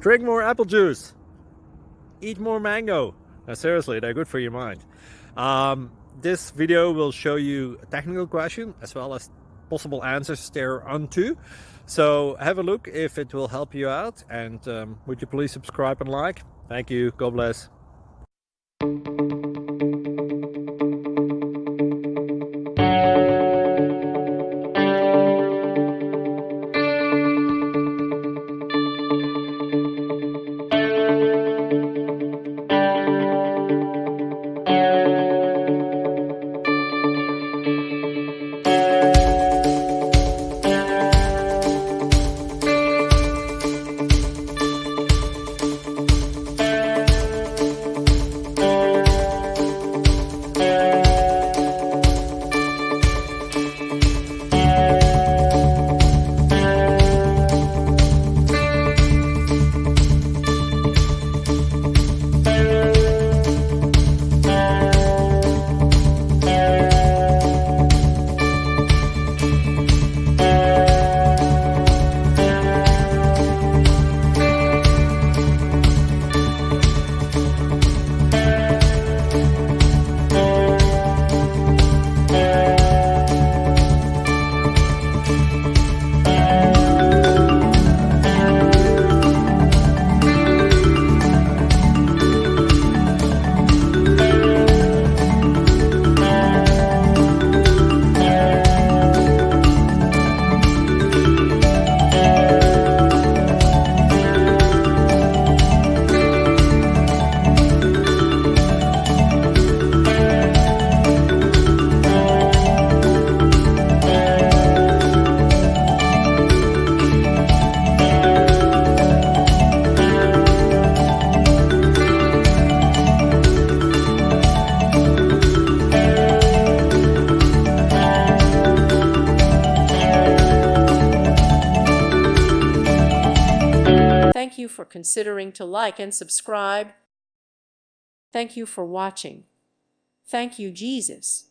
Drink more apple juice. Eat more mango. Now, seriously, they're good for your mind. This video will show you a technical question as well as possible answers thereunto. So have a look if it will help you out, and would you please subscribe and like? Thank you. God bless. Thank you for considering to like and subscribe. Thank you for watching. Thank you, Jesus.